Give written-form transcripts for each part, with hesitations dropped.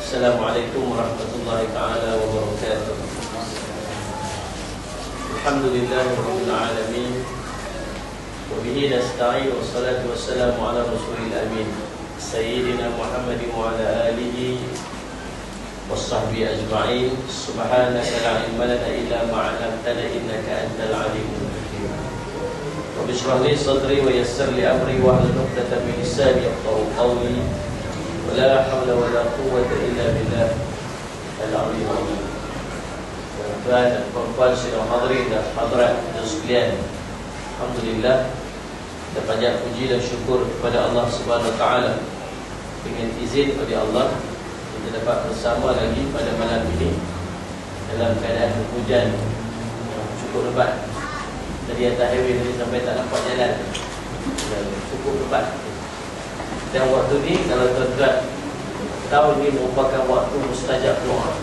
Assalamualaikum warahmatullahi ta'ala wabarakatuh. Alhamdulillahirabbil alamin. Wa bihi nasta'in wassalatu wassalamu ala rasulil amin Sayyidina Muhammadin wa ala alihi washabbihi ajma'in. Subhanaka la ilma lana illa ma 'allamtana innaka antal alimul hakim. Rabbi shrah li sadri wa yassir li amri wa hlul 'uqdatam min lisani yafqahu qawli. La haula wala quwwata illa billah al-'aliyyil 'azim. Tuan dan puan-puan sidang hadirin dan hadirat sekalian, alhamdulillah kita panjat puji dan syukur kepada Allah Subhanahu wa taala. Dengan izin daripada Allah, kita dapat bersama lagi pada malam ini dalam keadaan hujan yang cukup lebat. Tadi atas highway tadi sampai tak nampak jalan, cukup lebat. Dan waktu ni kalau tuan-tuan tahu, ini merupakan waktu mustajab doa.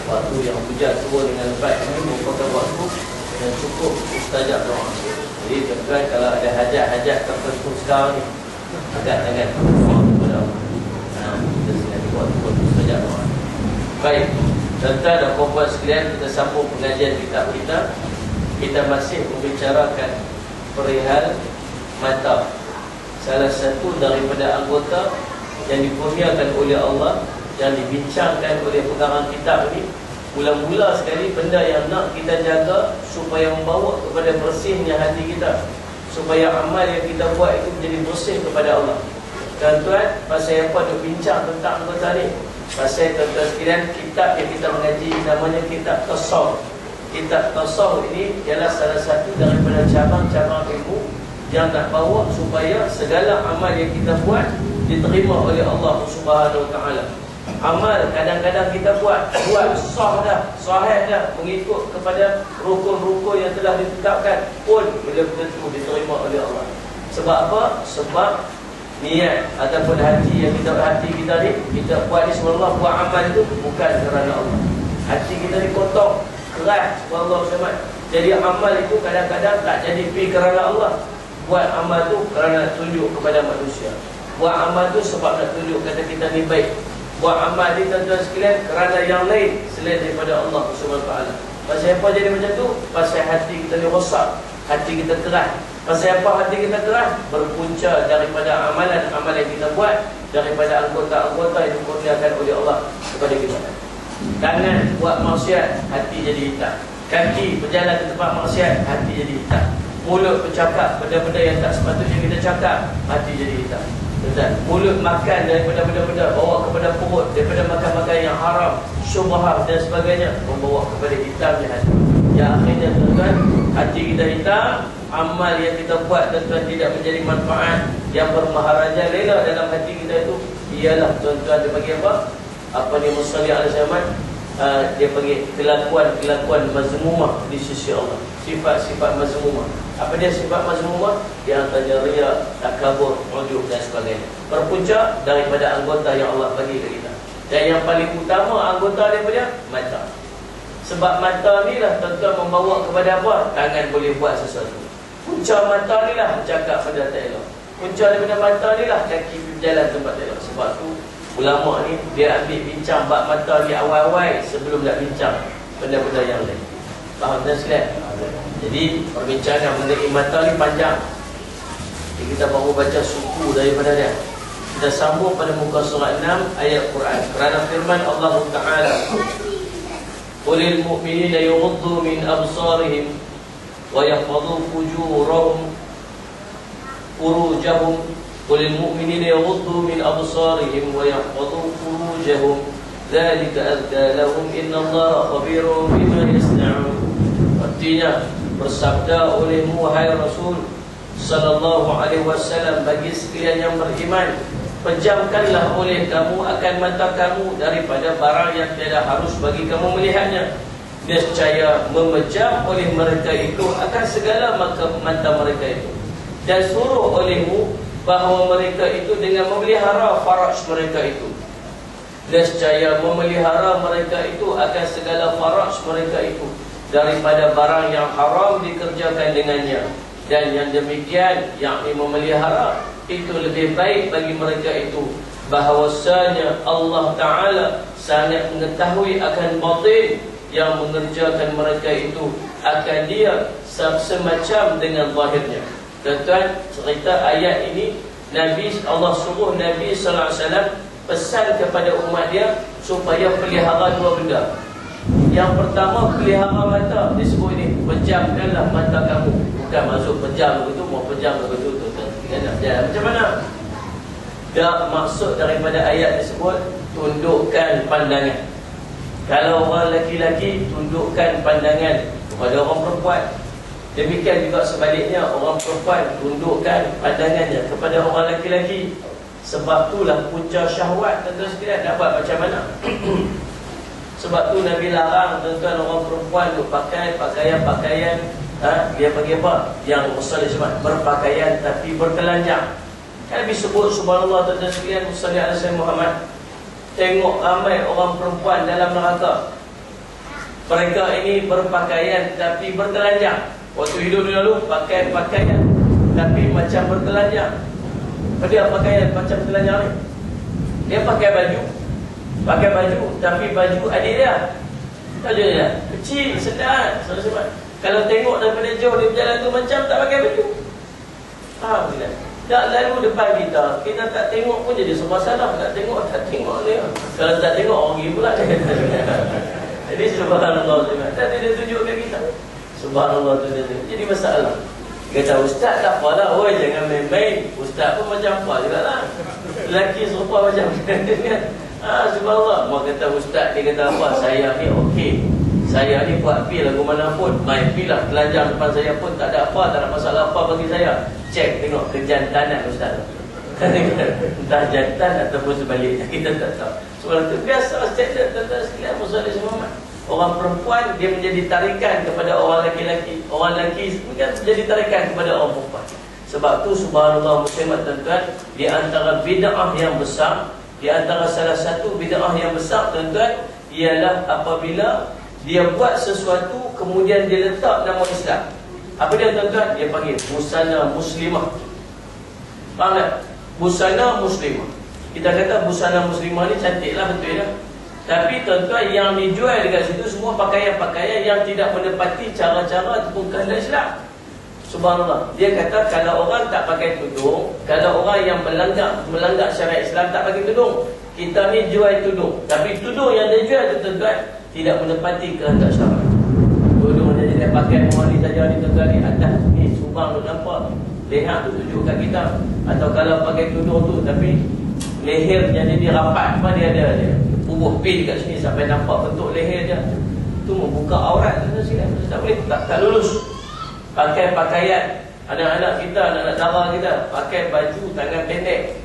Waktu yang hujan turun dengan lebat ini merupakan waktu yang cukup mustajab doa. Jadi tuan-tuan kalau ada hajat-hajat tertentu sekarang ni, angkat tangan doa kepada Allah. Kita sengaja waktu mustajab doa. Baik, tuan-tuan dan puan-puan sekalian, kita sambung pengajian kitab kita. Kita masih membicarakan perihal mata, salah satu daripada anggota yang dikurniakan oleh Allah, yang dibincangkan oleh pengarang kitab ini. Mula-mula sekali benda yang nak kita jaga supaya membawa kepada bersihnya hati kita, supaya amal yang kita buat itu menjadi bersih kepada Allah. Tuan-tuan, pasal apa nak bincang tentang anggota ni? Pasal tuan-tuan sekalian, kitab yang kita mengaji namanya kitab Tasawuf. Kitab Tasawuf ini ialah salah satu daripada cabang-cabang ilmu yang nak bawa supaya segala amal yang kita buat diterima oleh Allah Subhanahu wa taala. Amal kadang-kadang kita buat sah dah, sahih dah, mengikut kepada rukun-rukun yang telah ditetapkan, pun belum tentu diterima oleh Allah. Sebab apa? Sebab niat ataupun hati yang hati kita ni, kita buat ni subhanallah, buat amal itu bukan kerana Allah. Hati kita ni kotor, keras, subhanallah SWT. Jadi amal itu kadang-kadang tak jadi pergi kerana Allah. Buat amal tu kerana tunjuk kepada manusia. Buat amal tu sebab nak tunjuk kata kita ni baik. Buat amal ni tuan-tuan sekalian kerana yang lain selain daripada Allah Subhanahu wa taala. Pasal apa jadi macam tu? Pasal hati kita ni rosak, hati kita keras. Pasal apa hati kita keras? Berpunca daripada amalan-amalan yang kita buat, daripada anggota-anggota yang dikurniakan oleh Allah kepada kita. Tangan buat maksiat, hati jadi hitam. Kaki berjalan ke tempat maksiat, hati jadi hitam. Mulut bercakap benda-benda yang tak sepatutnya kita cakap, hati jadi hitam. Mulut makan daripada benda-benda, bawa kepada perut, daripada makan-makan yang haram, syubhat dan sebagainya, membawa kepada hitamnya hati. Yang akhirnya tuan-tuan, hati kita hitam, amal yang kita buat tuan-tuan tidak menjadi manfaat. Yang bermaharaja lela dalam hati kita itu ialah tuan-tuan, dia bagi apa? Apa ni Musalli alaihi zaman? Dia panggil kelakuan mazmumah di sisi Allah. Sifat-sifat mazmumah. Apa dia sifat mazmumah? Yang antaranya riya, takabur, ujub dan sebagainya. Berpunca daripada anggota yang Allah bagi ke kita. Dan yang paling utama anggota daripada mata. Sebab mata ni lah tuan-tuan membawa kepada apa? Tangan boleh buat sesuatu. Punca mata ni lah bercakap pada tak elok. Punca daripada mata ni lah kaki berjalan tempat tak elok. Sebab tu ulama ni dia ambil bincang bab mata ni awal-awal sebelum nak bincang benda-benda yang lain. Faham tak sekalian? Jadi perbincangan mengenai mata ni panjang. Jadi, kita baru baca suku daripada dia. Kita sambung pada muka surat 6 ayat Quran. Kerana firman Allah Ta'ala, qulil mu'minina yughuddu min absarihim wa yahfadhu furujahum. Qulil mu'minina yughuddu min absarihim wa yahfadhu furujahum. Dzalika azka lahum innallaha khabirun bima yasna'un. Artinya, bersabda olehmu wahai Rasul sallallahu alaihi wasallam bagi sekalian yang beriman, pejamkanlah oleh kamu akan mata kamu daripada barang yang tiada harus bagi kamu melihatnya. Nescaya memejam oleh mereka itu akan segala mata mereka itu. Dan suruh olehmu bahawa mereka itu dengan memelihara faraj mereka itu. Nescaya memelihara mereka itu akan segala faraj mereka itu daripada barang yang haram dikerjakan dengannya. Dan yang demikian, yakni memelihara, itu lebih baik bagi mereka itu bahwasanya Allah Ta'ala sangat mengetahui akan batin yang mengerjakan mereka itu akan dia semacam dengan zahirnya. Tuan-tuan, cerita ayat ini Allah suruh Nabi sallallahu alaihi wasallam pesan kepada umat dia supaya pelihara dua benda. Yang pertama, pelihara mata. Disebut ini, pejamkanlah mata kamu. Bukan maksud pejam begitu, mau pejam begitu tuan-tuan. Macam mana? Tak, maksud daripada ayat tersebut, tundukkan pandangan. Kalau orang lelaki-lelaki, tundukkan pandangan kepada orang perempuan. Demikian juga sebaliknya, orang perempuan tundukkan pandangannya kepada orang lelaki-lelaki. Sebab itulah punca syahwat, tuan-tuan sekalian. Nak buat macam mana? Sebab tu Nabi larang tuan-tuan orang perempuan untuk pakai pakaian-pakaian dia bagi apa? Yang Rasulullah sebut berpakaian tapi bertelanjang. Kan Nabi sebut subhanallah tuan-tuan sekalian, sallallahu alaihi wasallam Muhammad. Tengok ramai orang perempuan dalam neraka. Mereka ini berpakaian tapi bertelanjang. Waktu hidup dulu pakai pakaian tapi macam bertelanjang. Dia pakaian macam telanjang ni. Dia pakai baju tapi baju adik dia. Tahu dia kecil, sedar. Kalau tengok daripada jauh dia berjalan tu macam tak pakai baju. Faham tak? Tak lalu depan kita, kita tak tengok pun jadi serba salah. Tak tengok ni. Kalau tak tengok orang pergi pula dia. Jadi subhanallah, tak dia tunjukkan kita. Subhanallah tu dia. Jadi masalah. Dia kata ustaz tak apalah, oi jangan main-main. Ustaz pun macam apa jugalah. Lelaki serupa macam kan. Subhanallah. Mak kata ustaz ni kata apa? Saya ni okey. Saya ni buat pi lagu mana pun, main pi lah, telanjang depan saya pun tak ada apa, tak ada masalah apa bagi saya. Cek tengok kejantanan ustaz. Entah jantan ataupun sebaliknya, kita tak tahu. Sebab itu biasa standard tuan-tuan sekalian Rasulullah Muhammad. Orang perempuan dia menjadi tarikan kepada orang lelaki-lelaki. Orang lelaki mungkin menjadi tarikan kepada orang perempuan. Sebab tu subhanallah muslimat tuan-tuan, di antara bid'ah yang besar, di antara salah satu bid'ah yang besar tuan-tuan, ialah apabila dia buat sesuatu kemudian dia letak nama Islam. Apa dia tuan-tuan? Dia panggil busana muslimah. Faham tak? Busana muslimah. Kita kata busana muslimah ni cantiklah, betul tak? Tapi tuan-tuan yang dijual dekat situ semua pakaian-pakaian yang tidak menepati cara-cara ataupun kehendak Islam. Subhanallah. Dia kata kalau orang tak pakai tudung, kalau orang yang melanggar syariat Islam tak pakai tudung, kita ni jual tudung. Tapi tudung yang dia jual tu tuan-tuan tidak menepati kehendak syarak. Tudung jadi dia pakai mawali saja ni tuan-tuan ni atas ni subang tu nampak. Leher tu tunjuk kat kita. Atau kalau pakai tudung tu tapi lehernya dia rapat, apa dia ada dia bubuh pin kat sini sampai nampak bentuk leher dia. Tu membuka aurat tuan-tuan. Tak boleh, tak lulus. Pakai pakaian anak-anak kita, anak-anak dara kita pakai baju tangan pendek.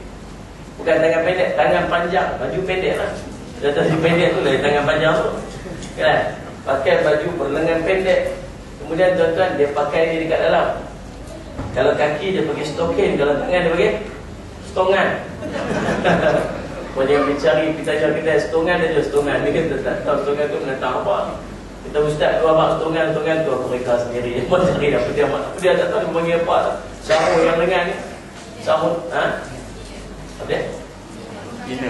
Bukan tangan pendek, tangan panjang, baju pendek lah. Baju pendek tu lah tangan panjang tu. Kan? Pakai baju berlengan pendek. Kemudian tuan-tuan dia pakai ni dekat dalam. Kalau kaki dia pakai stokin, kalau tangan dia pakai stongan. Kau jangan mencari kita stongan aja, stongan. Ni kita tak tahu stongan tu menentang apa. Kita ustaz tu abang stongan tu apa mereka sendiri. Apa cari apa dia tak tahu dia panggil apa. Sarung yang lengan ni. Sarung, apa dia? Gila.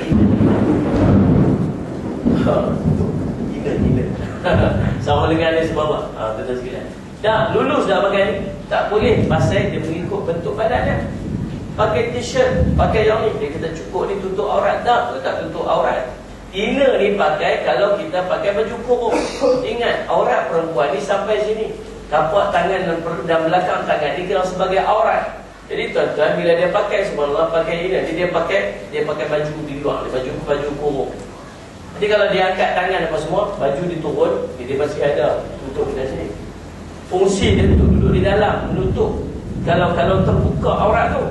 Sama dengan dia sebab apa? Betul sekalian. Dah lulus dah pakai ni. Tak boleh pasal dia mengikut bentuk badannya. Pakai t-shirt, pakai yang ni, dia kata cukup ni tutup aurat. Tak tutup aurat. Inner ni pakai kalau kita pakai baju kurung. Ingat, aurat perempuan ni sampai sini. Tapak tangan dan belakang tangan ni kira sebagai aurat. Jadi tuan-tuan bila dia pakai subhanallah pakai ini, jadi dia pakai baju di luar, baju kurung. Jadi kalau dia angkat tangan apa semua, baju diturun, dia masih ada tutup di sini. Fungsi dia untuk duduk di dalam, menutup. Kalau terbuka aurat tu.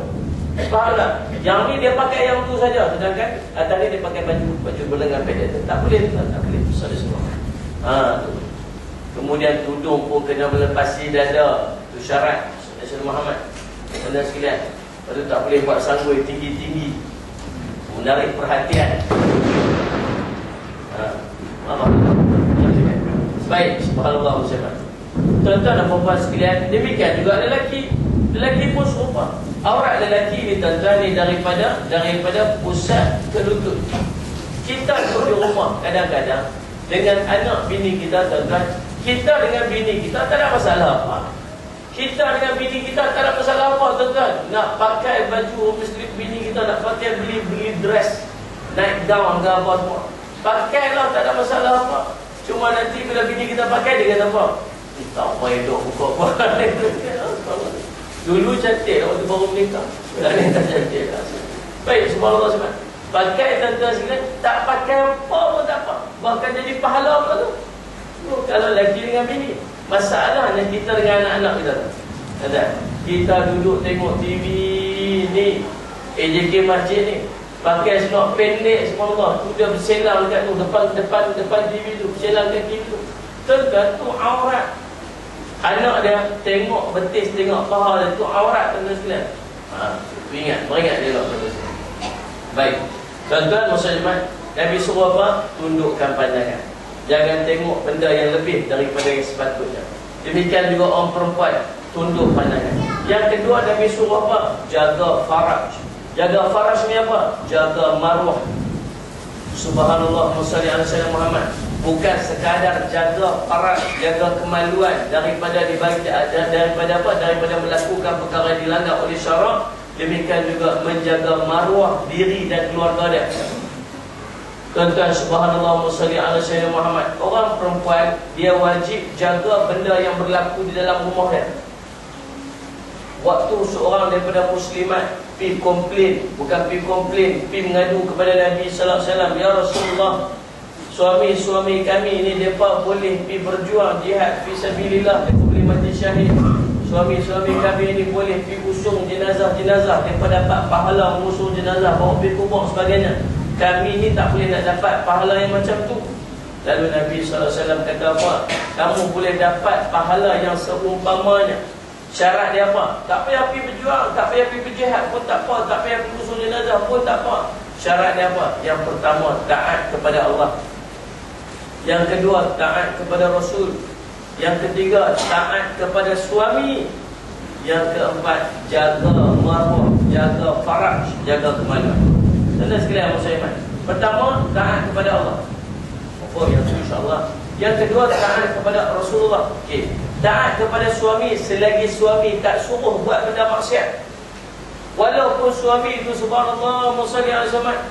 Faham tak? Yang ni dia pakai yang tu saja, sedangkan atas ni dia pakai baju berlengan pendek. Tak boleh, tak boleh. Besar semua. Tu. Kemudian tudung pun kena melepasi dada. Itu syarat Nabi Muhammad. Anda sekalian. Lepas tu tak boleh buat sanggul tinggi-tinggi, menarik perhatian. Baik, subhanallah. Tuan-tuan dan puan-puan sekalian, demikian juga lelaki. Lelaki pun serupa. Aurat lelaki ni tuan-tuan ni daripada pusat ke lutut. Kita duduk di rumah kadang-kadang dengan anak bini kita tuan-tuan, kita dengan bini kita tak ada masalah apa. Kita dengan bini kita tak ada masalah apa tuan-tuan. Nak pakai baju muslim, bini kita nak pakai beli dress, naik gown ke apa semua, pakailah, tak ada masalah apa. Cuma nanti bila bini kita pakai, dia kata apa? Kita apa hidup buka apa. Dulu cantik waktu baru menikah, sekarang ni tak cantik lah. Baik, subhanallah sebab pakai tuan-tuan sekalian, tak pakai apa pun tak apa, bahkan jadi pahala pula tu. Kalau lelaki dengan bini, masalahnya kita dengan anak-anak kita. Ada kita duduk tengok TV ni, AJK masjid ni, pakai senok pendek, subhanallah, tu dia berselang dekat tu, depan TV tu, berselang dekat TV tu. Tuan-tuan, tu aurat. Anak dia tengok betis, tengok paha dia, tu aurat tuan-tuan sekalian. Beringat dia lah tuan-tuan sekalian. Baik, tuan-tuan, maksudnya Nabi suruh apa? Tundukkan pandangan. Jangan tengok benda yang lebih daripada yang sepatutnya. Demikian juga orang perempuan, tunduk pandangan. Yang kedua, Nabi suruh apa? Jaga faraj. Jaga faraj ni apa? Jaga maruah. Subhanallah, salli ala sayyidina Muhammad. Bukan sekadar jaga faraj, jaga kemaluan daripada daripada melakukan perkara yang dilanggar oleh syarak. Demikian juga menjaga maruah diri dan keluarga dia. Tuan-tuan, subhanallah, salli ala sayyidina Muhammad. Orang perempuan, dia wajib jaga benda yang berlaku di dalam rumah dia. Waktu seorang daripada muslimat pergi komplain, bukan pergi komplain, pergi mengadu kepada Nabi sallallahu alaihi wasallam, ya Rasulullah, suami-suami kami ni mereka boleh pergi berjuang jihad fi sabilillah, mereka boleh mati syahid. Suami-suami kami ni boleh pergi usung jenazah-jenazah, mereka dapat pahala mengusung jenazah, bawa pergi kubur sebagainya. Kami ni tak boleh nak dapat pahala yang macam tu. Lalu Nabi SAW kata apa? Kamu boleh dapat pahala yang seumpamanya. Syarat dia apa? Tak payah pergi berjuang, tak payah pergi berjihad pun tak apa, tak payah pergi usung jenazah pun tak apa. Syarat dia apa? Yang pertama, taat kepada Allah. Yang kedua, taat kepada Rasul. Yang ketiga, taat kepada suami. Yang keempat, jaga maruah, jaga faraj, jaga kemaluan. Tuan-tuan sekalian, muslimat. Pertama, taat kepada Allah. Yang tu insya-Allah. Yang kedua, taat kepada Rasulullah. Okey. Taat kepada suami selagi suami tak suruh buat benda maksiat. Walaupun suami itu subhanallah musalli alaihi wasallam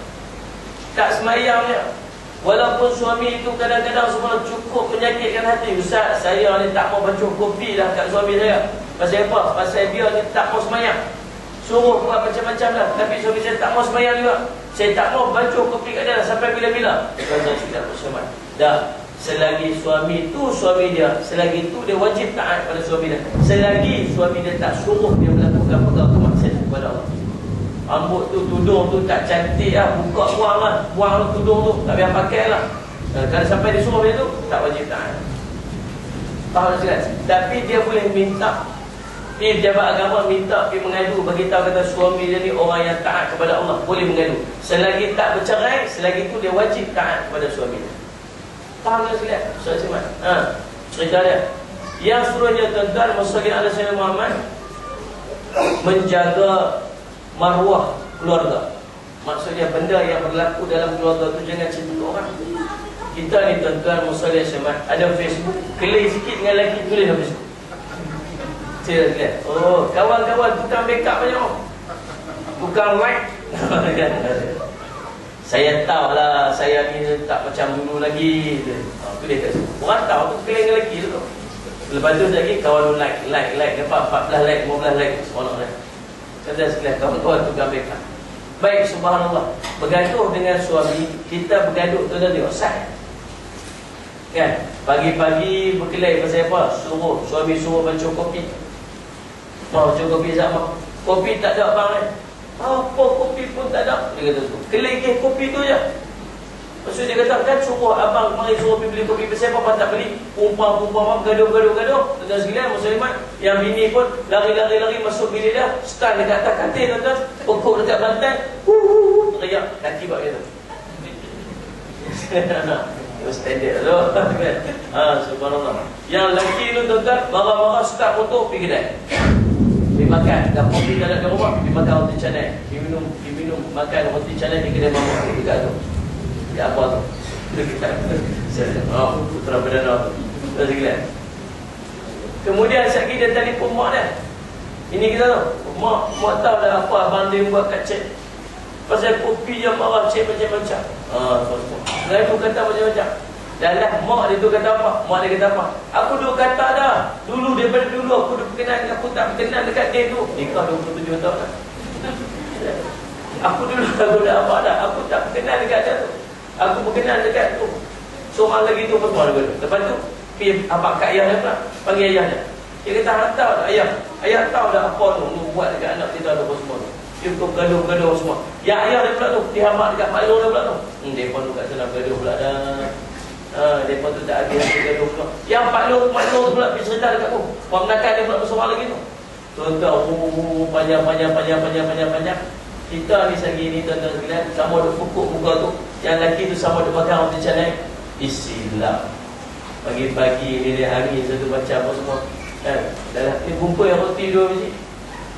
tak semayang dia. Walaupun suami itu kadang-kadang subhanallah cukup menyakitkan hati. Ustaz, saya ni tak mau baca kopi dah kat suami saya. Pasal apa? Pasal dia ni tak mau semayang. Suruh buat macam-macam lah, tapi suami saya tak mau sembahyang juga. Saya tak mau baca kopi kat dia sampai bila-bila. Tuan-tuan sudah bersama. Dah, selagi suami tu suami dia, selagi tu dia wajib taat pada suami dia. Selagi suami dia tak suruh dia melakukan perkara kemaksiatan kepada Allah. Rambut tu, tudung tu tak cantik lah, buka buang lah, buang lah tudung tu, tak payah pakai lah. Kalau sampai dia suruh dia tu, tak wajib taat. Faham tak? Tapi dia boleh minta. Pejabat agama minta pergi mengadu, beritahu kata suami dia ni orang yang taat kepada Allah, boleh mengadu. Selagi tak bercerai, selagi itu dia wajib taat kepada suami dia. Faham tak sekalian? Soal simak. Cerita dia. Yang suruhnya tuan-tuan, masalli ala sayyidina Muhammad, menjaga maruah keluarga. Maksudnya benda yang berlaku dalam keluarga tu jangan cerita orang. Kita ni tuan-tuan, masalli ala sayyidina Muhammad, ada Facebook, kelih sikit dengan lelaki tulis dalam Facebook. Oh, kawan-kawan tukang backup banyak. Tukang like. Saya tahu lah, saya ni tak macam dulu lagi. Tu dia kat situ. Orang tahu tu keleng lelaki tu. Lepas tu lagi kawan like. Dapat 14 like, 15 like. Subhanallah. Kata sekalian, kawan-kawan tukang backup. Baik, subhanallah. Bergaduh dengan suami, kita bergaduh tu dah tengok sah. Kan? Pagi-pagi berkelahi pasal apa? Suami suruh baca kopi. Mau baca kopi sama. Kopi tak ada abang ni. Apa kopi pun tak ada. Dia kata tu. Kelekeh kopi tu je. Maksud dia kata kan suruh abang mari suruh pergi beli kopi. Pasal apa tak beli? Perempuan-perempuan bergaduh. Tuan-tuan sekalian, muslimat, yang bini pun lari masuk bilik dia, stand dekat atas katil tuan-tuan, pokok dekat bantal, teriak, kaki buat gitu. Itu standard tu. Subhanallah. Yang lelaki tu tuan-tuan, marah-marah start motor pergi kedai. makan. Dah kopi tak ada di rumah, pergi makan roti canai. Diminum makan roti canai di kedai mamak tu dekat tu. Ya apa tu? Putra Perdana tu. Kemudian sekali dia telefon mak dia. Ini kita tahu. Mak tahu dah apa abang dia buat kat cik. Pasal kopi yang marah cik macam-macam. Lain tu kata macam-macam. Dalam mak dia tu kata apa? Mak dia kata apa? Aku dulu kata dah. Daripada dulu aku dah berkenan. Aku tak berkenan dekat dia tu. Nikah 27 tahun dah. Aku dulu aku dah apa dah. Aku tak berkenan dekat dia tu. Aku berkenan dekat tu. Seorang lagi tu pun semua. Lepas tu pergi abang kat ayah dia pula. Panggil ayah dia. Dia kata hang tahu tak ayah? Ayah tahu dah apa tu buat dekat anak kita apa semua tu. Dia pun gaduh semua. Yang ayah dia pula tu dihamak dekat mak long dia pula tu. Dia pun tu kat sana gaduh pula dah. Dia pun tu tak habis gaduh pula. Yang mak long tu pula pergi cerita dekat aku. Orang menakan dia pula bersoal lagi tu. Tuan-tuan panjang. Kita ni segi ni tuan-tuan sekalian sama duk pukul muka tu. Yang lelaki tu sama duk makan roti canai. Isilah. Pagi-pagi ni dia hari satu baca apa semua. Dah jumpa yang roti dua biji.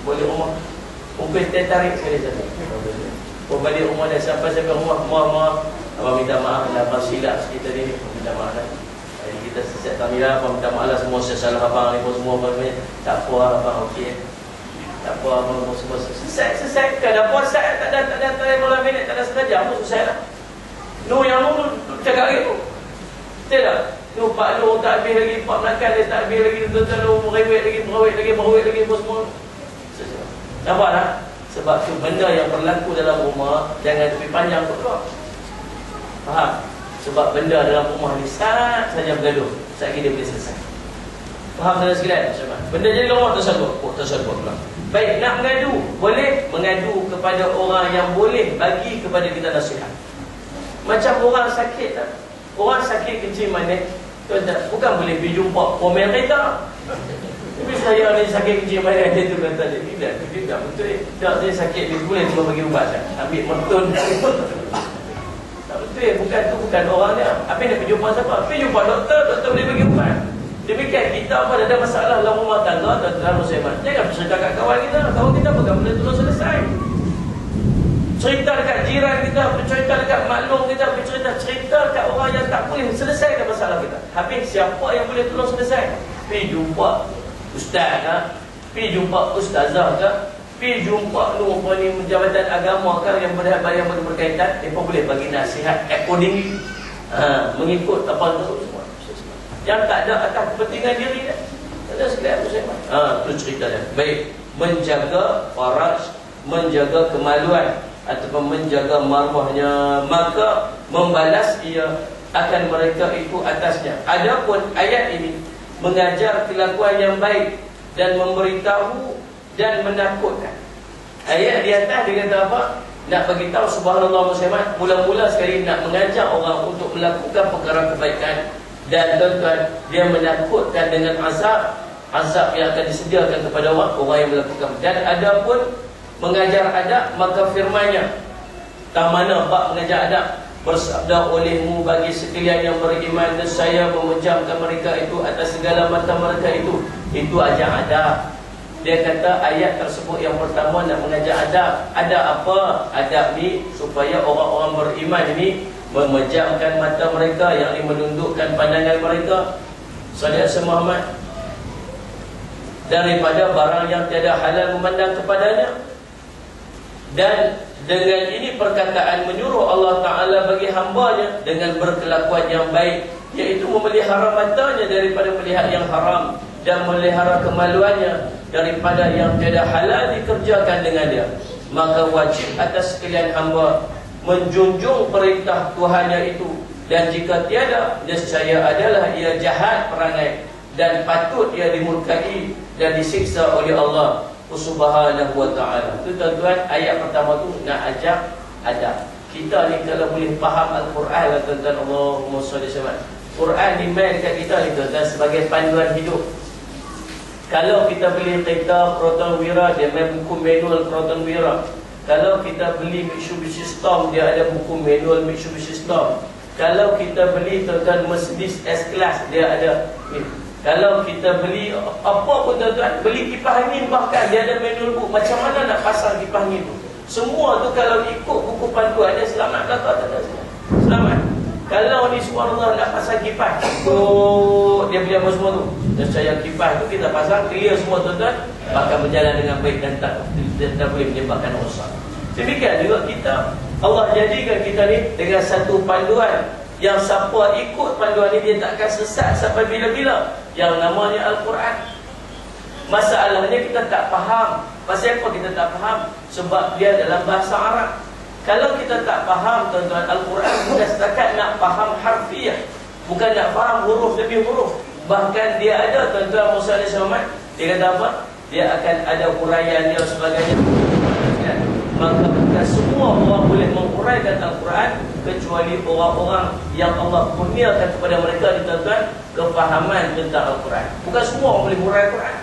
Boleh rumah. Mungkin tertarik sekali satu. Balik rumah dah sampai rumah. Mak, abang minta maaf lah. Abang silap sikit tadi ni. Minta maaf lah. Jadi kita sesiap tahniah. Abang minta maaf lah semua. Salah abang ni pun semua. Tak apa abang okey. Tak apa abang semua. Selesai. Kan dah puasa. Tak ada malam minit. Tak ada setengah jam. Selesai lah. Yang cakap lagi tu. Betul tak? Pak Lu tak habis lagi. Pak Melakar dia tak habis lagi. Tuan-tuan Lu merawit lagi. Semua. Nampak tak? Sebab tu benda yang berlaku dalam rumah jangan lebih panjang kot keluar. Faham? Sebab benda dalam rumah ni saat saja bergaduh, saat dia boleh selesai. Faham saudara sekalian? Benda jadi dalam rumah tersebut pula. Baik, nak mengadu, boleh mengadu kepada orang yang boleh bagi kepada kita nasihat. Macam orang sakit tak? Orang sakit kecil mana? Bukan boleh pergi jumpa komen kereta. Tapi saya ni sakit kecil mana dia tu kata dia tidak betul. Tak, saya sakit ni boleh cuma bagi ubat tak? Ambil mentun. Tak betul, bukan orang dia. Apa nak pergi jumpa siapa? Pergi jumpa doktor boleh bagi ubat. Demikian kita apa ada masalah dalam rumah tangga dalam muslimat. Jangan bercerita kat kawan kita. Kawan kita bukan boleh tolong selesai. Cerita dekat jiran kita, cerita dekat maklum kita, cerita dekat orang yang tak boleh selesaikan masalah kita. Habis siapa yang boleh tolong selesai? Pergi jumpa ustaz ke, pergi jumpa ustazah ke, pergi jumpa jabatan agama ke yang berkaitan, mereka boleh bagi nasihat accordingly, mengikut apa tu semua. Yang tak ada atas kepentingan diri dia. Ada sekalian muslimat. Tu cerita dia. Baik, menjaga faraj, menjaga kemaluan ataupun menjaga maruahnya, maka membalas ia akan mereka itu atasnya. Adapun ayat ini mengajar kelakuan yang baik dan memberitahu dan menakutkan. Ayat di atas dia kata apa? Nak bagi tahu subhanallah muslimat, mula-mula sekali nak mengajar orang untuk melakukan perkara kebaikan, dan tuan-tuan dia menakutkan dengan azab yang akan disediakan kepada orang yang melakukan. Dan ada pun mengajar adab, maka firman-Nya tak mana bab mengajar adab, bersabda olehmu bagi sekalian yang beriman, dan saya memejamkan mereka itu atas segala mata mereka itu ajar adab. Dia kata ayat tersebut yang pertama nak mengajar adab. Adab apa? Adab ni supaya orang-orang beriman ini memejamkan mata mereka, yang ini menundukkan pandangan mereka Saudara Muhammad daripada barang yang tiada halal memandang kepadanya. Dan dengan ini perkataan menyuruh Allah Ta'ala bagi hambanya dengan berkelakuan yang baik, iaitu memelihara matanya daripada melihat yang haram, dan memelihara kemaluannya daripada yang tiada halal dikerjakan dengan dia. Maka wajib atas sekalian hamba menjunjung perintah Tuhannya itu, dan jika tiada, nescaya adalah ia jahat perangai dan patut ia dimurkai dan disiksa oleh Allah Subhanahu wa ta'ala. Itu tuan-tuan, ayat pertama tu nak ajak adab. Kita ni kalau boleh faham Al-Quran lah tuan-tuan, Allahumma salli alaihi. Quran ni main dekat kita ni tuan-tuan sebagai panduan hidup. Kalau kita beli kereta Proton Wira, dia main buku manual Proton Wira. Kalau kita beli Mitsubishi Storm, dia ada buku manual Mitsubishi Storm. Kalau kita beli tuan-tuan Mercedes S-Class, dia ada Kalau kita beli apa pun tuan-tuan, beli kipas angin bahkan dia ada manual book macam mana nak pasang kipas angin tu. Semua tu kalau ikut buku panduan dia selamat belakang tak ada selamat. Kalau ni subhanallah nak pasang kipas, dia beli apa semua tu. Nescaya kipas tu kita pasang clear semua tuan-tuan, bahkan berjalan dengan baik dan tak boleh menyebabkan rosak. Demikian juga kita, Allah jadikan kita ni dengan satu panduan yang siapa ikut panduan ni dia tak akan sesat sampai bila-bila, yang namanya Al-Quran. Masalahnya kita tak faham. Pasal apa kita tak faham? Sebab dia dalam bahasa Arab. Kalau kita tak faham tuan-tuan, Al-Quran bukan setakat nak faham harfiah, bukan nak faham huruf demi huruf. Bahkan dia ada tuan-tuan Musa AS, dia kata apa? Dia akan ada huraian dia sebagainya. Maka bukan semua orang boleh menguraikan Al-Quran kecuali orang-orang yang Allah kurniakan kepada mereka ni tuan-tuan kefahaman tentang Al-Quran. Bukan semua orang boleh mengurai Al-Quran.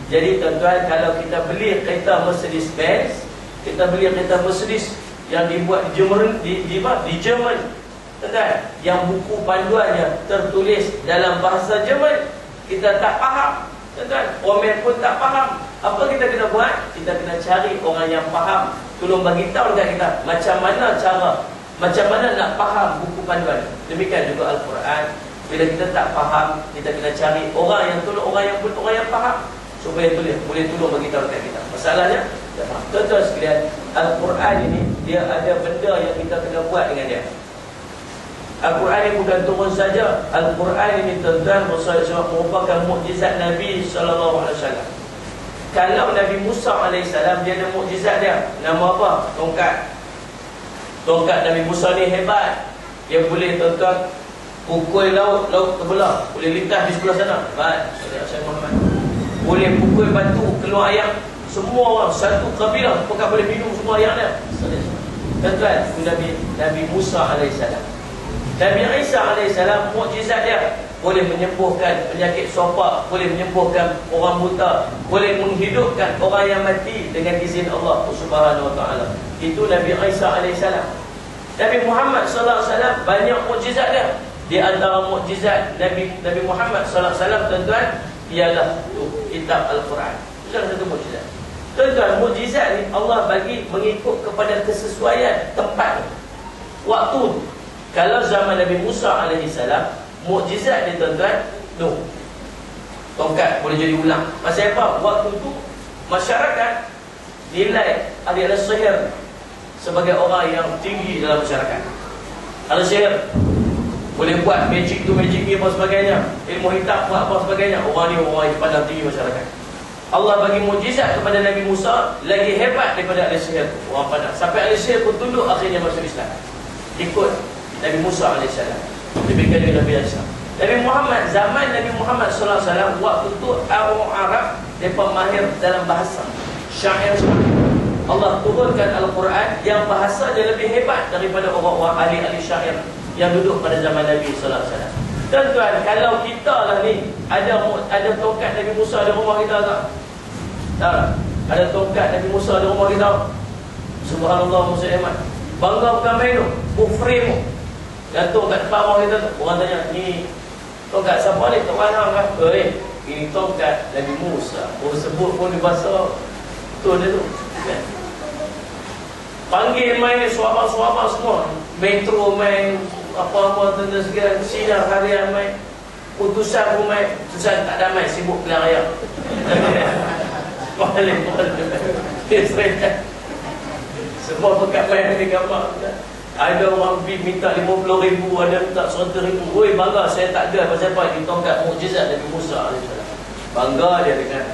Jadi tuan-tuan, kalau kita beli kereta Mercedes-Benz, kita beli kereta Mercedes yang dibuat di Jerman, tuan-tuan, yang buku panduannya tertulis dalam bahasa Jerman, kita tak faham, tuan-tuan, komen pun tak faham. Apa kita kena buat? Kita kena cari orang yang faham, tolong bagi tahu dekat kita macam mana cara, macam mana nak faham buku panduan. Demikian juga Al-Quran. Bila kita tak faham, kita kena cari orang yang tolong, orang yang faham, supaya boleh tolong bagi tahu dekat kita. Masalahnya, tak faham. Tuan-tuan sekalian, Al-Quran ini dia ada benda yang kita kena buat dengan dia. Al-Quran ini bukan turun saja. Al-Quran ini tuan-tuan merupakan mukjizat Nabi SAW. Kalau Nabi Musa AS dia ada mukjizat dia, nama apa? Tongkat. Tongkat Nabi Musa ni hebat. Dia boleh tuan-tuan pukul laut terbelah, boleh lintas di sebelah sana. Hebat. Saya Muhammad. Boleh pukul batu keluar air. Semua orang satu kabilah bukan boleh minum semua air dia. Tuan-tuan, Nabi Musa AS. Nabi Isa AS mukjizat dia boleh menyembuhkan penyakit sopak, boleh menyembuhkan orang buta, boleh menghidupkan orang yang mati dengan izin Allah Subhanahu Wa Taala. Itu Nabi Isa AS. Nabi Muhammad sallallahu alaihi wasallam banyak mukjizat dia. Di antara mukjizat Nabi Muhammad sallallahu alaihi wasallam tuan-tuan ialah kitab Al-Quran. Itu salah satu mukjizat. Tuan-tuan, mukjizat ni Allah bagi mengikut kepada kesesuaian tempat, waktu. Kalau zaman Nabi Musa AS, mukjizat dia tuan-tuan, tongkat boleh jadi ulang. Pasal apa? Waktu tu masyarakat nilai al-sihir sebagai orang yang tinggi dalam masyarakat. Al-sihir boleh buat magic tu, magic ni apa sebagainya, ilmu hitam buat apa sebagainya. Orang ni orang yang pandang tinggi masyarakat. Allah bagi mukjizat kepada Nabi Musa lagi hebat daripada al-sihir. Orang pandang sampai al-sihir pun tunduk akhirnya masuk Islam, ikut Nabi Musa AS. Demikian juga Nabi Isa. Nabi Muhammad, zaman Nabi Muhammad SAW, waktu itu orang Arab mereka mahir dalam bahasa syair. Allah turunkan Al-Quran yang bahasanya lebih hebat daripada orang-orang ahli syair yang duduk pada zaman Nabi SAW. Tuan-tuan, kalau kita lah ni ada tongkat Nabi Musa di rumah kita tak? Tak. Ada tongkat Nabi Musa di rumah kita. Subhanallah, Musa Ahmad. Bangga bukan main tu, frame tu. Gantung kat depan rumah kita. Orang tanya, ni tongkat siapa ni? Tak faham kan? Ini tongkat Nabi Musa. Orang sebut pun di bahasa tu dia tu. Panggil main suabang-suabang semua. Metro main, apa-apa tanda segala, sinar harian main. Utusan pun main. Utusan tak ada main, sibuk pelang ayam. Boleh. Semua pekat main ni gambar. Ada orang minta 50,000, ada minta 100,000. Oi, bangga saya tak ada. Pasal apa? Ini tongkat mukjizat Nabi Musa AS. Bangga dia dengan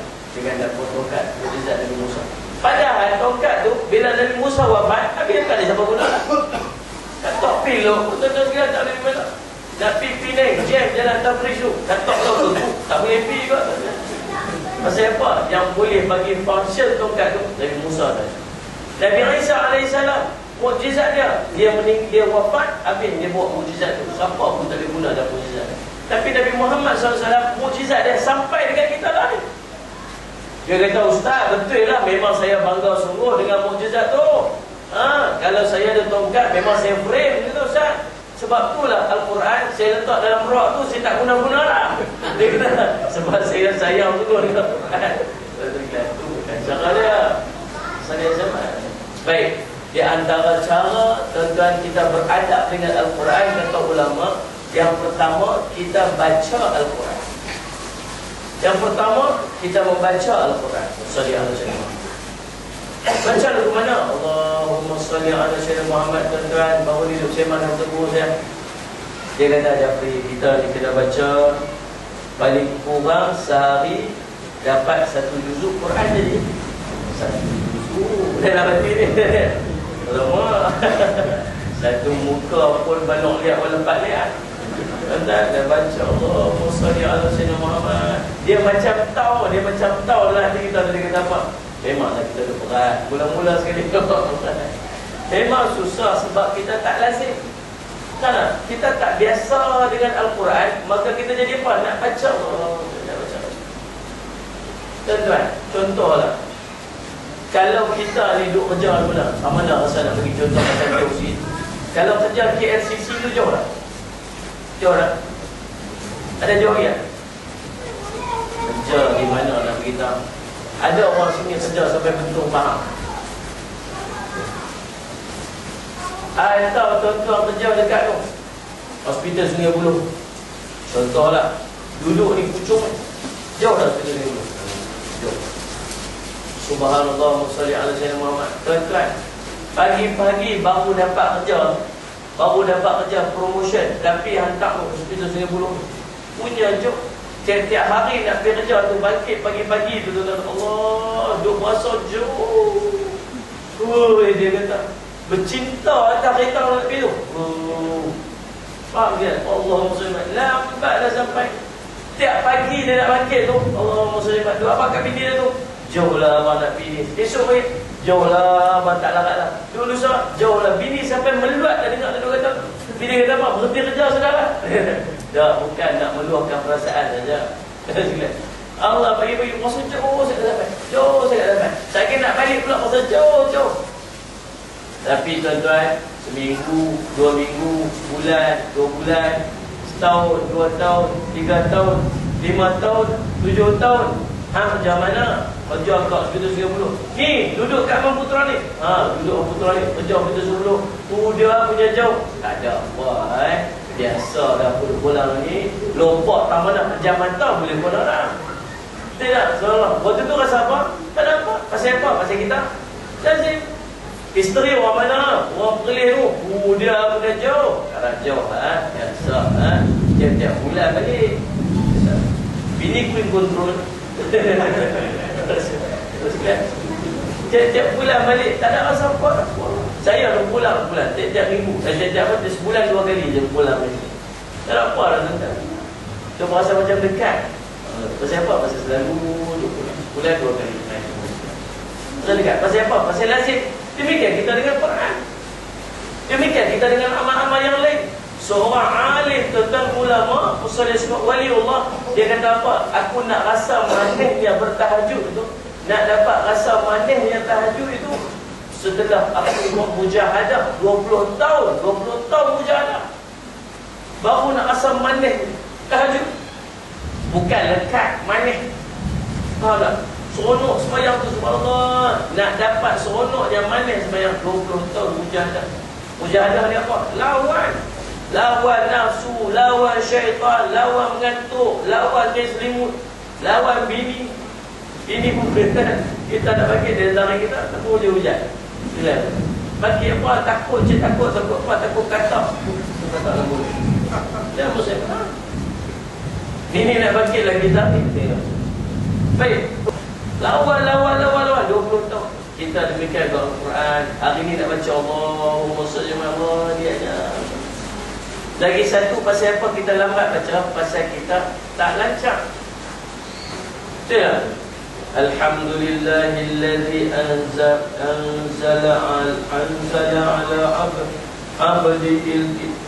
dapat tongkat mukjizat Nabi Musa. Padahal tongkat tu bila Nabi Musa wafat, habis kan dia siapa guna? Katok pilok, tuan-tuan sekalian tak boleh guna. Nak pergi Penang, jalan Tabriz tu, katok tu tak boleh pergi juga. Pasal apa? Yang boleh bagi function tongkat tu Nabi Musa AS. Nabi Isa AS, mukjizat dia wafat, habis dia buat mukjizat tu. Siapa pun tak boleh guna dalam mukjizat. Tapi Nabi Muhammad SAW, mukjizat dia sampai dekat kita lah ni. Dia kata, Ustaz, betul lah, memang saya bangga sungguh dengan mukjizat tu. Kalau saya ada tongkat, memang saya frame gitu, Ustaz. Sebab itulah Al-Quran saya letak dalam rak tu, saya tak guna-guna lah. Dia kata sebab saya sayang betul dengan Quran. Itu bukan cara dia. Saya zaman. Baik, di antara cara tuan-tuan kita beradab dengan Al-Quran, kata ulama, yang pertama kita baca Al-Quran. Yang pertama kita membaca Al-Quran. Salli ala sayyidina. Baca lagu mana? Allahumma salli ala sayyidina Muhammad. Tuan-tuan baru duduk sembang dengan tegur saya. Dia kata Jafri, kita kena baca paling kurang sehari dapat satu juzuk Quran jadi. Satu juzuk. Dah nak baca ni. Alamak. Satu muka pun balok lihat wala 4 lihat. Tuan-tuan dah baca Allahumma salli ala sayyidina Muhammad. Dia macam tahu dalam hati kita dia kata apa? Memanglah kita ada berat. Mula-mula sekali memang susah sebab kita tak lazim. Kan? Kita tak biasa dengan Al-Quran, maka kita jadi apa? Nak baca. Tuan-tuan, contohlah. Kalau kita ni duduk kerja pula, mana rasa nak bagi contoh macam jauh sikit. Kalau kerja KLCC tu jauh tak? Jauh tak? Ada jauh ya? Kerja di mana nak beritahu? Ada orang sini kerja sampai bentuk faham. Tahu tuan-tuan kerja dekat tu hospital Sungai Buloh. Contohlah, duduk ni pucung jauh dah hospital Sungai Buloh. Jauh. Subhanallah salli ala sayyidina Muhammad. Tuan-tuan, pagi-pagi baru dapat kerja promotion, tapi hantar ke hospital Sungai Buloh. Punya jauh. Tiap-tiap hari nak pergi kerja tu, bangkit pagi-pagi tu tuan-tuan. Allah, duduk puasa jauh. Dia kata bercinta atas kereta nak pergi tu. Faham dia? Allahumma salli alaihi wasallam. Lambatlah sampai. Tiap pagi dia nak bangkit tu, Allahumma salli alaihi wasallam. Doa apa kat bini dia tu? Jauhlah abang nak pergi. Esok pergi, jauhlah abang tak larat lah. Dulu lusa, jauhlah. Bini sampai meluat dah dengar dia kata. Bini kata apa? Berhenti kerja saudara. Tak, bukan nak meluahkan perasaan saja. Allah bagi-bagi masa jauh saya tak sampai. Jauh saya tak sampai. Saya nak balik pula masa jauh. Tapi tuan-tuan, seminggu, 2 minggu, sebulan, 2 bulan, setahun, 2 tahun, 3 tahun, 5 tahun, 7 tahun. Kerja mana? Kerja kat hospital Sungai Buloh. Ni, duduk kat Abang Putra ni. Duduk Abang Putra ni, kerja hospital Sungai Buloh. Dia punya jauh. Tak ada apa biasa dah pulang ni. Lompat tak mana, kerja mata boleh pulang dah. Tidak, salah. Waktu tu rasa apa? Tak ada apa. Pasal apa? Pasal kita lazim. Isteri orang mana? Orang Perlis tu. Dia punya jauh. Kalau jauh biasa tiap-tiap bulan balik. Bini queen control. Tiap-tiap bulan balik. Tak ada rasa apa. Saya ada pulang. Tiap-tiap minggu. Tiap-tiap sebulan 2 kali je pulang balik. Tak ada apa lah tuan-tuan. Dia merasa macam dekat. Pasal apa? Pasal selalu bulan 2 kali. Pasal dekat. Pasal apa? Pasal lazim. Demikian kita dengan Quran. Demikian kita dengan amal-amal yang lain. Seorang alim tentang ulama, waliullah, dia kata apa? Aku nak rasa manisnya bertahajud itu. Nak dapat rasa manisnya tahajud itu setelah aku buat mujahadah 20 tahun. 20 tahun mujahadah. Baru nak rasa manis tahajud. Bukan lekat, manis. Faham tak? Seronok sembahyang tu, subhanallah. Nak dapat seronok yang manis sembahyang 20 tahun mujahadah. Mujahadah ni apa? Lawan nafsu, lawan syaitan, lawan mengantuk, lawan keselimut, lawan bini. Bini pun kita nak bagi dia tangan kita, tak boleh hujan. Bagi apa? Takut apa? Takut kata. Kata tak boleh. Dia apa saya? Bini nak bagi lagi tak? Baik. Lawan 20 tahun. Kita demikian dalam Al-Quran. Hari ni nak baca Allahumma salli ala dia aja. Lagi satu, pasal apa kita lambat baca? Pasal kita tak lancar. Betul. Alhamdulillahillazi anzala ala abdil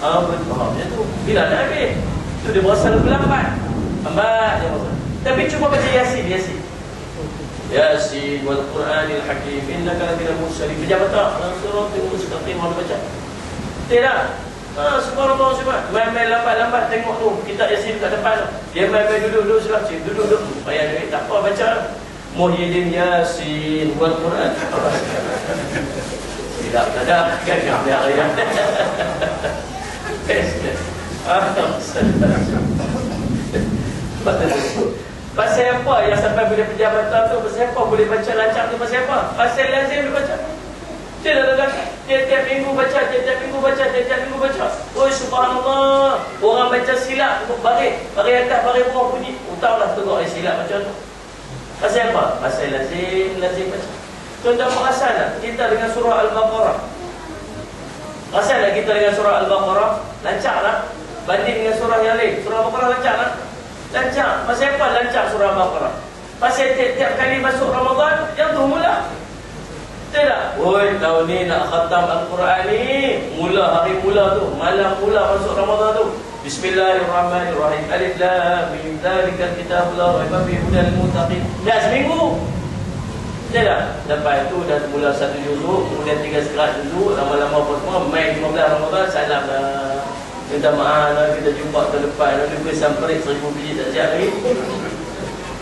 abd. Macam tu. Bila nak habis? Tu dia berasa lebih lambat. Lambat dia berasa. Tapi cuba baca Yasin. Yasin wal Quranil Hakim innaka laminal mursalin. Baca betul. Surah Al-Mustaqim baca. Tidak. Subhanallah sebab main-main lambat-lambat tengok tu kitab Yasin kat depan tu. Dia main-main duduk sebelah sini, duduk. Bayar duit tak apa baca. Muhyiddin Yasin wal Quran. Tidak ada kan dia ya. Pasal apa yang sampai bila pejabatan tu, pasal apa boleh baca lancar tu, pasal apa? Pasal lazim dia baca. Dia dah tiap minggu baca, tiap minggu baca. Oh subhanallah. Orang baca silap baris atas baris bawah bunyi. Utaulah tegur silap macam tu. Pasal apa? Pasal lazim baca. Tuan-tuan perasan tak kita dengan surah Al-Baqarah? Perasan tak kita dengan surah Al-Baqarah? Lancar tak? Banding dengan surah yang lain. Surah Al-Baqarah lancar tak? Lancar. Pasal apa lancar surah Al-Baqarah? Pasal tiap kali masuk Ramadan, yang tu mula. Tidak. Oi, tahun ni nak khatam Al-Quran ni. Mula hari mula tu, malam mula masuk Ramadan tu. Bismillahirrahmanirrahim. Alif lam mim. Dzalikal kitabul la raiba fihi hudal lil muttaqin. Dah seminggu. Tidak. Lepas tu dah mula satu juzuk, kemudian 3 serat juzuk, lama-lama apa semua main 15 Ramadan salam dah. Minta maaf lah, kita jumpa tahun depan. Lebih sampai 1000 biji tak siap lagi.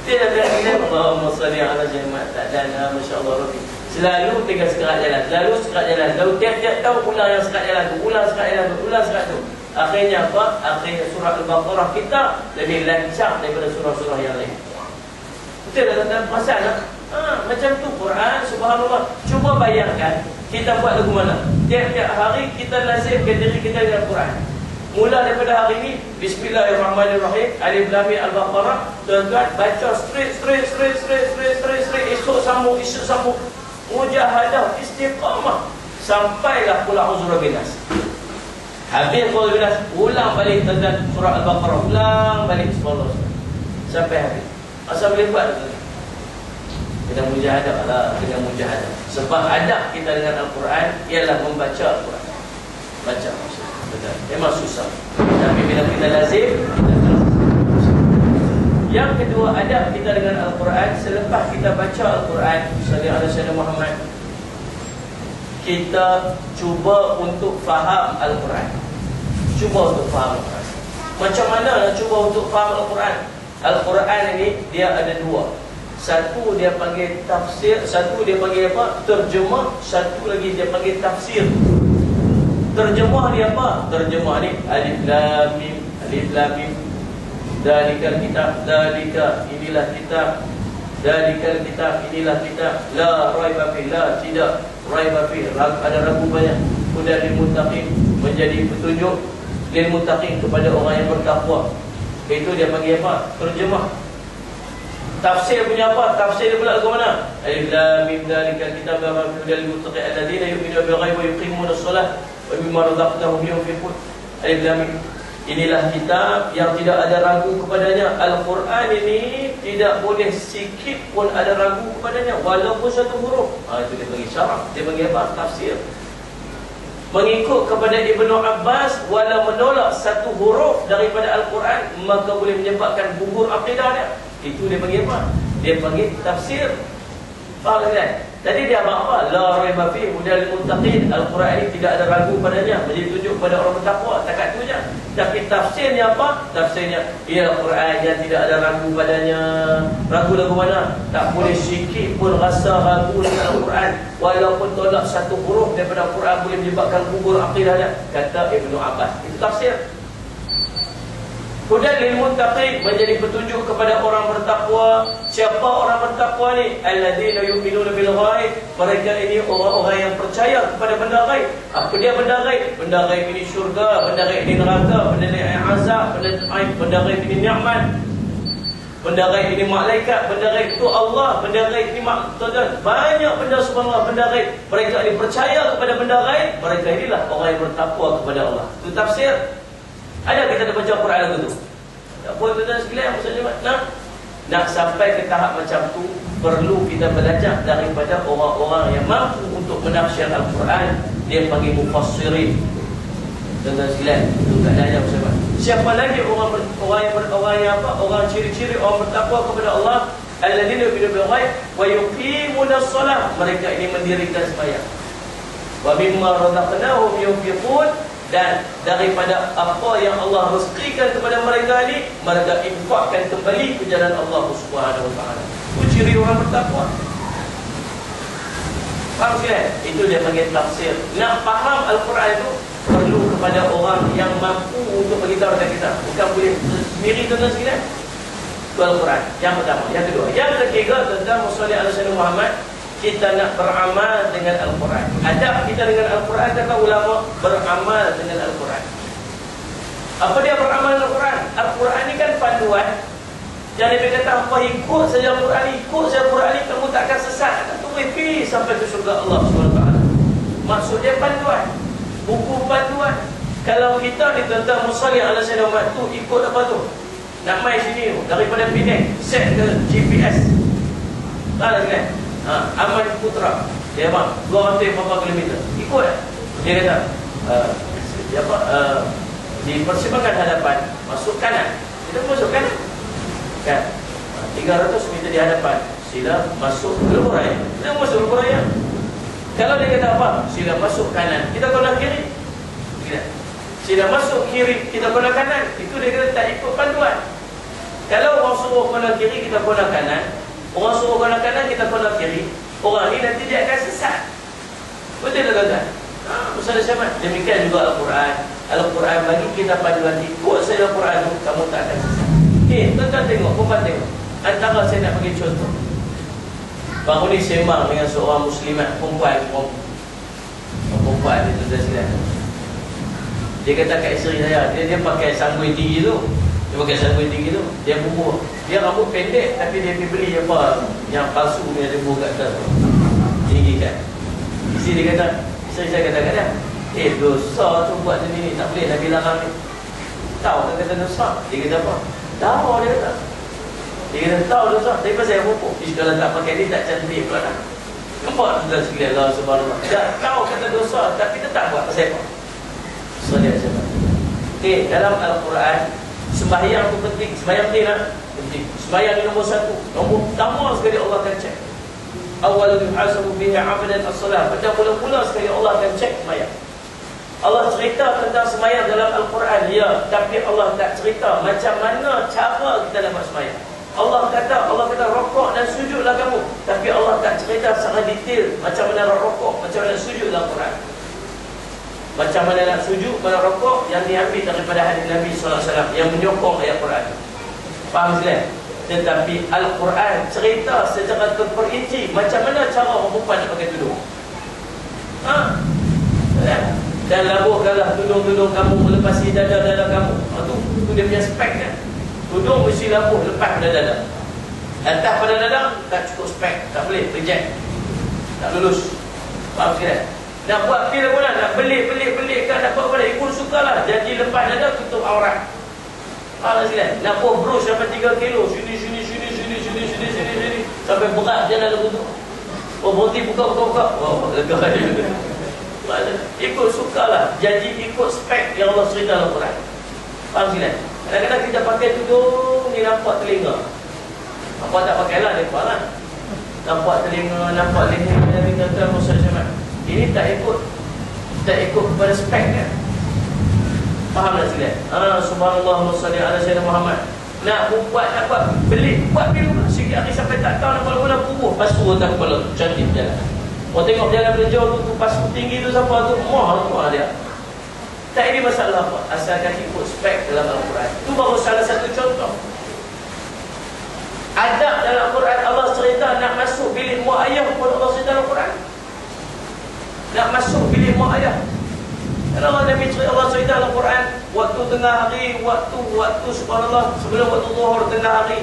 Tidak ada. Allahumma salli ala Muhammad. Tak ada, masya-Allah Rabbi. Selalu 3 sekerat jalan. Lalu tiap-tiap tahun ulang yang sekerat jalan tu. Ulang sekerat tu. Akhirnya apa? Akhirnya surah Al-Baqarah kita lebih lancar daripada surah-surah yang lain. Betul tak tuan-tuan? Perasan tak? Macam tu Quran, subhanallah. Cuba bayangkan kita buat lagu mana? Tiap-tiap hari kita lazimkan diri kita dengan Quran. Mula daripada hari ini, Bismillahirrahmanirrahim, Alif Lam Mim Al-Baqarah. Tuan-tuan baca straight. Esok sambung. Mujahadah, istiqamah. Sampailah Qul a'udzu birabbin nas. Habis Qul a'udzu birabbin nas, ulang balik tuan-tuan surah Al-Baqarah. Ulang balik subhanallah. Sampai habis. Asal boleh buat tu? Dengan mujahadah lah, dengan mujahadah. Sebab adab kita dengan Al-Quran ialah membaca Al-Quran. Baca maksudnya. Betul. Memang susah. Tapi bila kita lazim, yang kedua adab kita dengan Al-Quran, selepas kita baca Al-Quran, sallallahu alaihi wasallam Muhammad, kita cuba untuk faham Al-Quran. Cuba untuk faham Al-Quran. Macam mana nak cuba untuk faham Al-Quran? Al-Quran ini dia ada dua. Satu dia panggil tafsir, satu dia panggil apa? Terjemah, satu lagi dia panggil tafsir. Terjemah dia apa? Terjemah ni Alif Lam Mim. Dzalikal kitab, dzalika inilah kitab. Dzalikal kitab, inilah kitab. La raiba fihi, la tidak raiba fihi, ada ragu banyak. Hudal lil muttaqin, menjadi petunjuk lil muttaqin kepada orang yang bertakwa. Itu dia panggil apa? Terjemah. Tafsir punya apa? Tafsir dia pula ke mana? Alif Lam Mim dzalikal kitab la raiba fihi hudal lil muttaqin alladziina yu'minuuna bil ghaibi wa yuqiimuuna as-salata wa mimma razaqnahum yunfiqun. Alif Lam Mim. Inilah kitab yang tidak ada ragu kepadanya. Al-Quran ini tidak boleh sikit pun ada ragu kepadanya, walaupun satu huruf. Itu dia bagi syarah. Dia bagi apa? Tafsir. Mengikut kepada Ibnu Abbas, walau menolak satu huruf daripada Al-Quran, maka boleh menyebabkan gugur akidah dia. Itu dia bagi apa? Dia bagi tafsir. Faham kan? Tadi dia apa? La raiba fihi hudal lil muttaqin. Al-Quran ini tidak ada ragu padanya, menjadi tunjuk kepada orang bertakwa. Takat tu je. Tapi tafsirnya apa? Tafsirnya ia Al-Quran yang tidak ada ragu padanya. Ragu lagu mana? Tak boleh sikit pun rasa ragu dengan Al-Quran, walaupun tolak satu huruf daripada Al-Quran boleh menyebabkan gugur akidahnya, kata Ibnu Abbas. Itu tafsir. Hudal lil muttaqin, menjadi petunjuk kepada orang bertakwa. Siapa orang bertakwa ni? Alladzina yu'minuna bil ghaib. Mereka ini orang-orang yang percaya kepada benda ghaib. Apa dia benda ghaib? Benda ghaib ini syurga, benda ghaib ini neraka, benda ghaib ini azab, benda ghaib ini nikmat, benda ghaib ini malaikat, benda ghaib itu Allah, benda ghaib ini tuan-tuan, banyak benda subhanallah, benda ghaib. Mereka ini percaya kepada benda ghaib. Mereka inilah orang yang bertakwa kepada Allah. Itu tafsir. Ada kita dah baca Quran lagu tu? Tak boleh tuan-tuan sekalian, maksudnya nak sampai ke tahap macam tu, perlu kita belajar daripada orang-orang yang mampu untuk menafsir Al-Quran. Dia panggil mufassirin. Tuan-tuan sekalian, itu keadaannya bersama. Siapa lagi orang yang apa? Orang ciri-ciri orang bertakwa kepada Allah. Alladzina yu'minuna bil ghaib wa yuqimuna as-salah. Mereka ini mendirikan sembahyang. Wa mimma razaqnahum yunfiqun. Dan daripada apa yang Allah rezekikan kepada mereka ni, mereka infakkan kembali ke jalan Allah Subhanahu wa taala. Itu ciri orang bertakwa. Faham tak? Itu dia panggil tafsir. Nak faham Al-Quran itu perlu kepada orang yang mampu untuk beritahu kepada kita. Bukan boleh sendiri tuan-tuan sekalian. Itu Al-Quran. Yang pertama. Yang kedua. Yang ketiga tentang Musalli ala Sayyidina Muhammad. Kita nak beramal dengan Al-Quran. Adab kita dengan Al-Quran, kata ulama, beramal dengan Al-Quran. Apa dia beramal dengan Al-Quran? Al-Quran ni kan panduan. Jangan dia kata apa ikut saja Al-Quran ni, ikut saja Al-Quran ni, kamu tak akan sesat. Pergi sampai ke syurga Allah SWT. Maksud dia panduan, buku panduan. Kalau kita ni tentang Musalli ala Sayyidina Muhammad tu ikut apa tu? Nak mai sini tu, daripada Penang set ke GPS. Tak ada kan? Aman Putra, dia bang 200 berapa kilometer, ikut tak? Dia kata di persimpangan hadapan masuk kanan, kita masuk kanan kan, 300 meter di hadapan sila masuk lubang raya, kita masuk lubang raya. Kalau dia kata apa? Sila masuk kanan, kita kena kiri. Sila masuk kiri, kita kena kanan. Itu dia kata tak ikut panduan. Kalau orang suruh kena kiri, kita kena kanan. Orang suruh kena kanan, kita kena kiri. Orang ni nanti dia akan sesat. Betul tak tuan-tuan? Ustaz Syamad, demikian juga Al-Quran. Al-Quran bagi kita panduan, ikut saja Al-Quran tu, kamu tak akan sesat. Tuan-tuan tengok, kumpulan tengok. Antara saya nak bagi contoh. Baru ni sembang dengan seorang muslimat perempuan ni tuan-tuan sekalian. Dia kata kat isteri saya, dia pakai sanggui tinggi tu. Dia bubuh. Dia rambut pendek tapi dia beli apa yang palsu ni, ada bubuh kat atas. Tinggi kan. Isteri dia kata, isteri saya kata-kata, dosa tu buat macam ni, tak boleh Nabi larang ni. Tahu tak kata dosa? Dia kata apa? Tahu dia kata. Dia kata tahu dosa, tapi pasal yang bubuh. Kalau tak pakai ni tak cantik pula dah. Nampak tuan sekalian, Allah subhanallah. Tak tahu kata dosa tapi tetap buat pasal apa? Soalan siapa? Dalam Al-Quran, sembahyang tu penting. Sembahyang penting tak? Penting. Sembahyang ni nombor satu. Nombor pertama sekali Allah akan cek. Awal yuhasabu bihi 'abdan as-salat. Pada mula-mula sekali Allah akan cek sembahyang. Allah cerita tentang sembahyang dalam Al-Quran, ya, tapi Allah tak cerita macam mana cara kita dapat sembahyang. Allah kata rokok dan sujudlah kamu, tapi Allah tak cerita secara detail macam mana rokok, macam mana sujud dalam Quran. Macam mana nak sujud, mana rokok, yang diambil daripada hadis Nabi SAW yang menyokong ayat Quran. Faham sekalian? Tetapi Al-Quran cerita secara terperinci macam mana cara orang perempuan nak pakai tudung. Dan labuhkanlah tudung-tudung kamu melepasi dada-dada kamu. Itu dia punya spek kan. Tudung mesti labuh lepas pada dada. Atas pada dada tak cukup spek, tak boleh, reject, tak lulus. Faham sekalian? Nak buat feel pula, nak belik kan, nak buat balik, ikut sukalah. Jadi lepas dada tutup aurat. Faham sekalian? Nak buat brush sampai 3 kilo, sini sampai berat jalan lagu tu. Berhenti buka. Lega je. Ikut sukalah. Jadi ikut spek yang Allah cerita dalam Quran. Faham sekalian? Kadang-kadang kita pakai tudung ni nampak telinga. Apa tak pakailah, lepas lah. Nampak telinga, nampak leher, dan kata Musa Syamad. Ini tak ikut kepada spek kan. Faham tak sekalian? Subhanallah Musalli ala Sayyidina Muhammad. Nak buat beli, buat dulu sikit hari sampai tak tahu nak mula-mula pubuh. Pasu atas kepala tu, cantik jalan. Orang tengok jalan berjauh tu, pasu tinggi tu siapa tu, mahal dia. Tak, ini masalah apa? Asalkan ikut spek dalam Al-Quran. Itu baru salah satu contoh. Adab dalam Al-Quran, Allah cerita nak masuk bilik mak ayah pun Allah cerita dalam Al-Quran. Nak masuk bilik mak ayah. Kalau Nabi Allah cerita dalam Al-Quran, waktu tengah hari, waktu subhanallah, sebelum waktu zuhur tengah hari,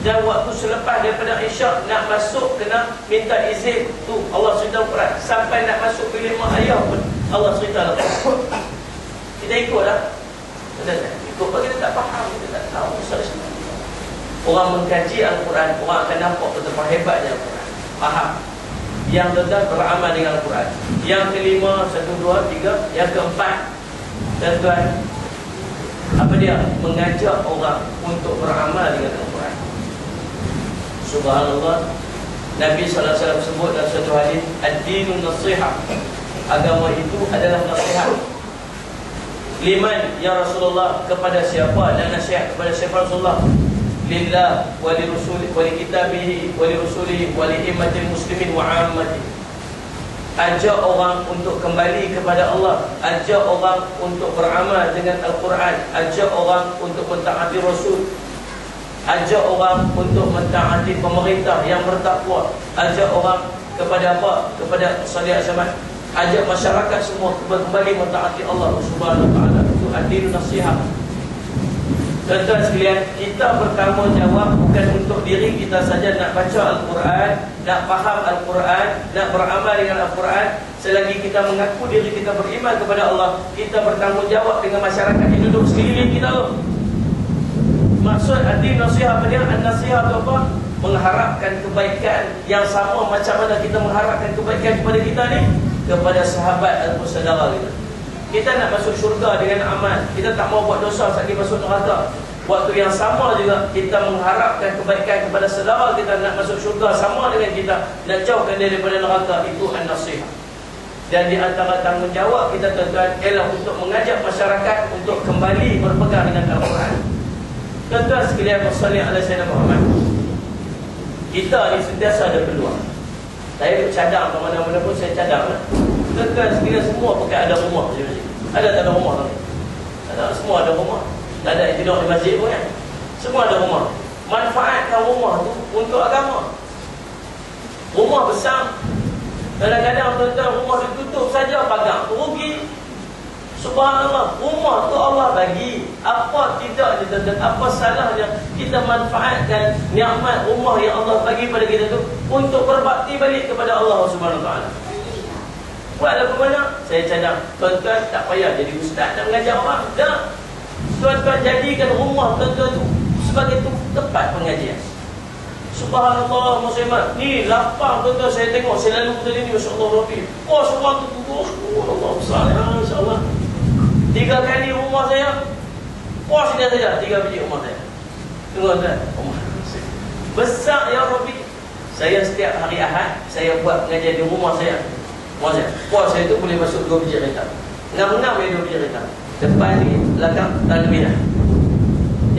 dan waktu selepas daripada Isyak nak masuk kena minta izin. Tu Allah cerita dalam Al-Quran. Sampai nak masuk bilik mak ayah pun Allah cerita dalam Al-Quran. Kita ikut lah. Ikut bagi kita tak faham, kita tak tahu. Orang mengkaji Al-Quran, orang akan nampak betapa hebatnya Al-Quran. Faham. Yang tuan beramal dengan Al-Quran. Yang kelima, 1, 2, 3. Yang keempat, tuan-tuan, apa dia? Mengajak orang untuk beramal dengan Al-Quran. Subhanallah. Nabi SAW sebut dalam satu hadis, ad-dinun nasihah. Agama itu adalah nasihat. Liman ya Rasulullah, kepada siapa? Dan nasihat kepada siapa Rasulullah? Lillah wa li rasulih wa li kitabihi wa li rusulihi wa li immatil muslimin wa ammati. Ajak orang untuk kembali kepada Allah, ajak orang untuk beramal dengan Al-Quran, ajak orang untuk mentaati Rasul, ajak orang untuk mentaati pemerintah yang bertakwa, ajak orang kepada apa? Kepada salih asyamat, ajak masyarakat semua kembali mentaati Allah Subhanahu wa taala. Itu adil nasihat. Tuan-tuan sekalian, kita bertanggungjawab bukan untuk diri kita saja nak baca Al-Quran, nak faham Al-Quran, nak beramal dengan Al-Quran. Selagi kita mengaku diri kita beriman kepada Allah, kita bertanggungjawab dengan masyarakat yang duduk sekeliling kita. Maksud adil nasihat apa dia? An-nasihat itu apa? Mengharapkan kebaikan yang sama macam mana kita mengharapkan kebaikan kepada kita ni, kepada sahabat ataupun saudara kita. Kita nak masuk syurga dengan amal, kita tak mau buat dosa saat kita masuk neraka. Waktu yang sama juga kita mengharapkan kebaikan kepada saudara kita, nak masuk syurga sama dengan kita, nak jauhkan dia daripada neraka. Itu an-nasihat. Dan di antara tanggungjawab kita tuan-tuan ialah untuk mengajak masyarakat untuk kembali berpegang dengan Al-Quran. Tuan-tuan sekalian, wassalli ala sayyidina Muhammad. Kita ni sentiasa ada peluang. Saya cadang ke mana-mana pun saya cadang lah. Tuan-tuan sekalian, semua pakai ada rumah. Ada tak ada rumah tak? Ada, semua ada rumah. Tak ada yang tidur di masjid pun kan? Semua ada rumah. Manfaatkan rumah tu untuk agama. Rumah besar, kadang-kadang tuan-tuan rumah ditutup saja pagar, rugi. Subhanallah, rumah tu Allah bagi. Apa tidak tuan-tuan, apa salahnya kita manfaatkan nikmat rumah yang Allah bagi pada kita tu untuk berbakti balik kepada Allah Subhanahu wa taala. Buatlah ke mana? Saya cadang. Tuan-tuan tak payah jadi ustaz nak mengajar orang. Tak. Tuan-tuan jadikan rumah tuan-tuan tu sebagai tempat pengajian. Subhanallah, muslimat. Ni lapang tuan-tuan, saya tengok, saya lalu tadi ni, masya-Allah Rabbi. Oh, semua tu tutup. Allah besar ya, insya-Allah. 3 kali rumah saya. Oh, sini saja 3 biji rumah saya. Tengok tuan, rumah besar ya Rabbi. Saya setiap hari Ahad saya buat pengajian di rumah saya. Puas saya tu boleh masuk 2 biji kereta. 6 yang 2 biji kereta. Depan ni, belakang, tanah.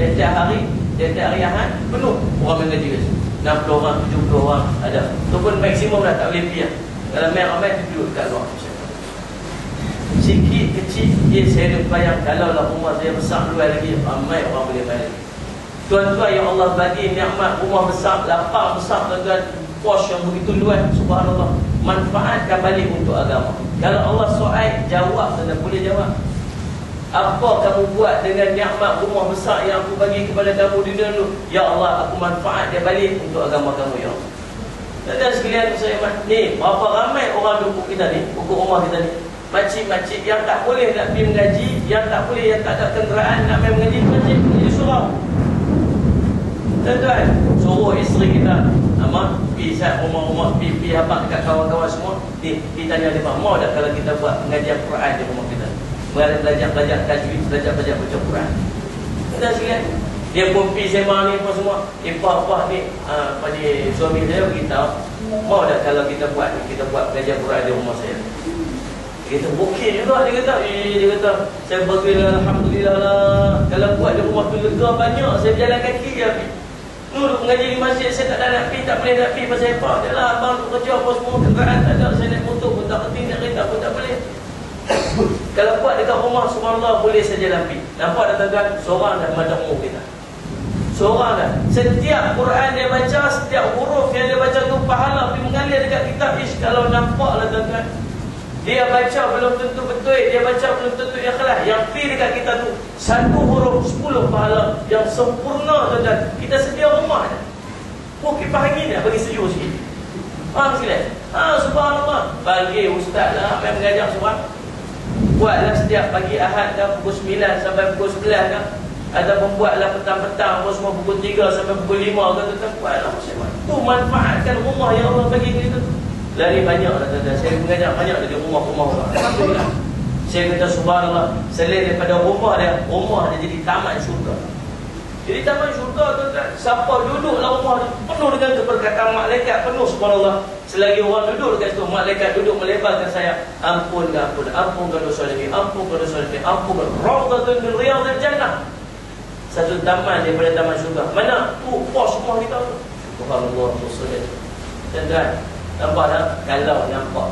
Tiap-tiap hari Ahad, penuh orang mengaji. 60 orang, 70 orang ada. Itu pun maksimum dah, tak boleh pergi lah. Kalau main ramai, duduk kat luar. Sikit kecil, saya ada bayang kalau lah rumah saya besar luar lagi, ramai orang boleh main lagi. Tuan-tuan yang Allah bagi nikmat rumah besar, lapang besar tuan-tuan, pos yang begitu luas, subhanallah. Manfaatkan balik untuk agama. Kalau Allah soal, jawab, tuan-tuan boleh jawab. Apa kamu buat dengan nikmat rumah besar yang aku bagi kepada kamu di dunia dulu? Ya Allah, aku manfaat dia balik untuk agama kamu, ya Allah. Dan sekalian saya ni, berapa ramai orang dukuk kita ni, dukuk rumah kita ni. Makcik-makcik yang tak boleh nak pergi mengaji, yang tak boleh, yang tak ada kenderaan nak pergi mengaji, makcik mengaji surau. Tuan-tuan, suruh isteri kita, pergi saat rumah-rumah, pergi habaq dekat kawan-kawan semua, pergi tanya dia, mau tak kalau kita buat pengajian Quran di rumah kita? Belajar tajwid, belajar baca Quran. Tuan-tuan sekalian, dia pun pergi sembang ni apa semua, ipah-ipah ni, pada suami saya beritahu, mau tak kalau kita buat pengajian Quran di rumah saya? Dia kata, okey juga, dia kata, saya berilah alhamdulillah lah. Kalau buat di rumah tu lega banyak, saya berjalan kaki je pergi. Duduk mengaji di masjid, saya tak ada nak pergi, tak boleh nak pergi pasal apa. Dia lah, abang tu kerja apa semua, kenderaan tak ada, saya naik motor pun tak penting, nak kereta pun tak boleh. Kalau buat dekat rumah, subhanallah, boleh saja nak pergi. Nampak dah tuan-tuan, seorang dah macam umur kita. Seorang dah. Setiap Quran dia baca, setiap huruf yang dia baca tu, pahala pergi mengalir dekat kitab. Kalau nampak lah tuan-tuan, dia baca belum tentu betul, dia baca belum tentu ikhlas. Yang pergi dekat kita tu, 1 huruf 10 pahala yang sempurna tuan-tuan. Kita sedia rumah dah. Kipas angin dah bagi sejuk sikit. Faham sekalian? Subhanallah. Bagi ustaz lah, yang mengajar seorang, buatlah setiap pagi Ahad dah pukul 9 sampai pukul 11 dah. Ataupun buatlah petang-petang, semua pukul 3 sampai pukul 5 ke, tuan-tuan. Buatlah macam tu, manfaatkan rumah yang Allah bagi kita tu. Lari banyak lah tuan-tuan. Saya mengajar banyak dari rumah-rumah orang. Alhamdulillah. Saya kata subhanallah, selain daripada rumah dia jadi taman syurga. Jadi taman syurga tuan-tuan, siapa duduklah rumah tu penuh dengan keberkatan malaikat, penuh subhanallah. Selagi orang duduk dekat situ, malaikat duduk melebarkan sayap, ampunkan dosa ini, ampunkan dosa ini, ampunkan. Rawdatun min riyadil jannah. Satu taman daripada taman syurga. Mana? Tu pos semua kita tu. Subhanallah, bersulit. Tuan-tuan, nampak tak? Kalau nampak,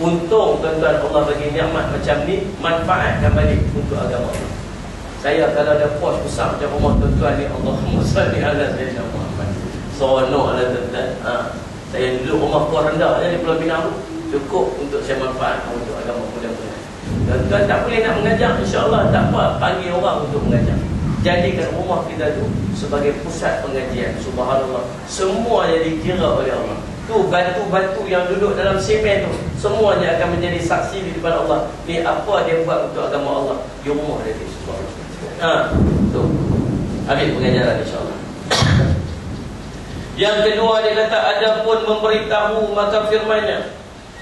untung tuan-tuan Allah bagi nikmat macam ni, manfaatkan balik untuk agama Allah. Saya kalau ada pos besar macam rumah tuan-tuan ni, Allahumma salli ala sayyidina Muhammad. Seronoklah tuan-tuan. Saya duduk rumah pos rendah je di Pulau Pinang tu, cukup untuk saya manfaatkan untuk agama mudah-mudahan. Tuan-tuan tak boleh nak mengajar, insya-Allah tak apa, panggil orang untuk mengajar. Jadikan rumah kita tu sebagai pusat pengajian. Subhanallah. Semua jadi kira oleh Allah. Tu batu-batu yang duduk dalam semen tu, semuanya akan menjadi saksi di depan Allah. Ni apa dia buat untuk agama Allah di rumah dia. Subhanallah. Tu. Habis pengajaran insya-Allah. Yang kedua dia kata, adapun memberitahu maka firman-Nya.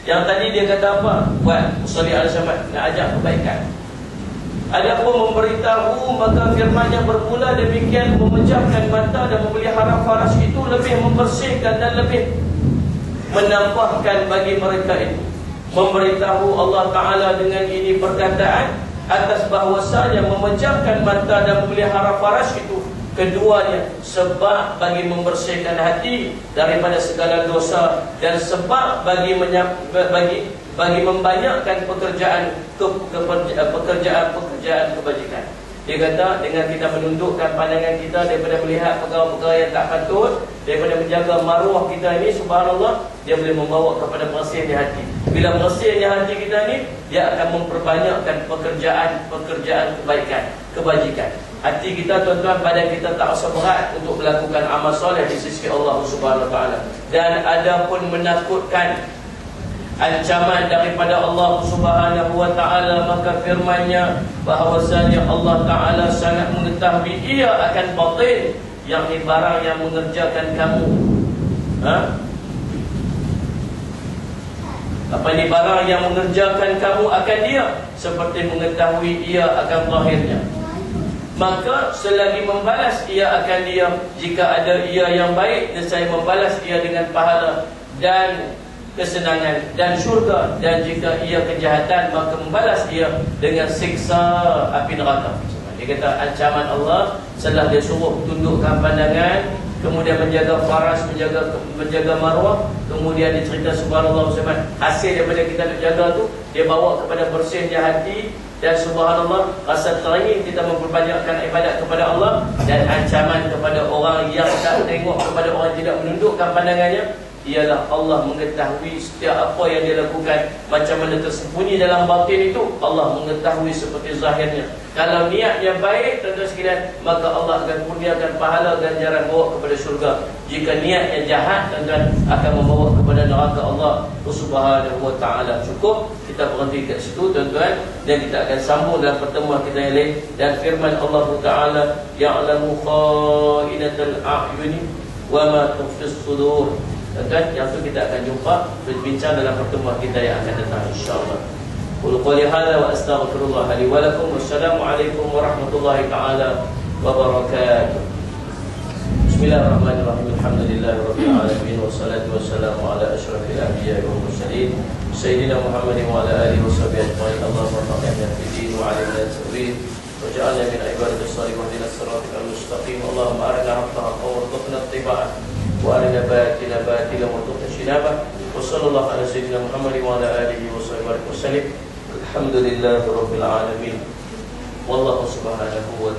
Yang tadi dia kata apa? Buat usul al-syamad, nak ajak kebaikan. Adapun memberitahu maka firman-Nya bermula demikian, memejamkan mata dan memelihara faras itu lebih membersihkan dan lebih menambahkan bagi mereka itu. Memberitahu Allah Ta'ala dengan ini perkataan atas bahwasanya memejamkan mata dan memelihara faras itu keduanya sebab bagi membersihkan hati daripada segala dosa dan sebab bagi membanyakkan pekerjaan kebajikan. Dia kata dengan kita menundukkan pandangan kita daripada melihat perkara-perkara yang tak patut, daripada menjaga maruah kita ini, subhanallah, dia boleh membawa kepada bersihnya hati. Bila bersihnya hati kita ni, dia akan memperbanyakkan pekerjaan kebaikan, kebajikan. Hati kita tuan-tuan, badan kita tak rasa berat untuk melakukan amal soleh di sisi Allah Subhanahu Wa Taala. Dan ada pun menakutkan ancaman daripada Allah Subhanahu Wa Taala, maka firman-Nya bahawasanya Allah Taala sangat mengetahui ia akan batin, yakni barang yang mengerjakan kamu. Apa ni barang yang mengerjakan kamu akan dia, seperti mengetahui ia akan zahirnya. Maka selagi membalas ia akan dia, jika ada ia yang baik, nescaya membalas ia dengan pahala dan kesenangan dan syurga, dan jika ia kejahatan maka membalas ia dengan siksa api neraka. Dia kata ancaman Allah setelah dia suruh tundukkan pandangan, kemudian menjaga faras, menjaga maruah, kemudian dicerita subhanallah hasil daripada kita nak jaga tu, dia bawa kepada bersihnya hati, dan subhanallah rasa teringin kita memperbanyakkan ibadat kepada Allah, dan ancaman kepada orang yang tak tengok kepada orang tidak menundukkan pandangannya ialah Allah mengetahui setiap apa yang dia lakukan, macam mana tersembunyi dalam batin itu Allah mengetahui seperti zahirnya. Kalau niatnya baik tuan-tuan sekalian, maka Allah akan kurniakan pahala ganjaran bawa kepada syurga. Jika niatnya jahat tuan-tuan, akan membawa kepada neraka Allah Subhanahu Wa Taala. Cukup kita berhenti kat situ tuan-tuan, dan kita akan sambung dalam pertemuan kita yang lain. Dan firman Allah Taala, ya'lamu kha'inatal a'yuni wa ma tukhfis sudur. Dan yang tu kita akan jumpa berbincang dalam pertemuan kita yang akan datang insya-Allah. Qul qali hadza wa astaghfirullah li wa lakum. Wassalamualaikum warahmatullahi taala wabarakatuh. Bismillahirrahmanirrahim. Alhamdulillahirabbil alamin wassalatu wassalamu ala asyrafil anbiya'i wal mursalin sayyidina Muhammadin wa ala alihi washabbihi ajma'in. Allahumma faqihna fid din wa 'allimna at-ta'wil waj'alna min ibadati as-salihin ihdinas siratal mustaqim. Allahumma arina haqqan haqqan warzuqna ittiba'ah وأرنا باطلا باطلا وارزقنا اجتنابه وصلى الله على سيدنا محمد وعلى آله وصحبه وسلم. الحمد لله رب العالمين والله سبحانه وتعالى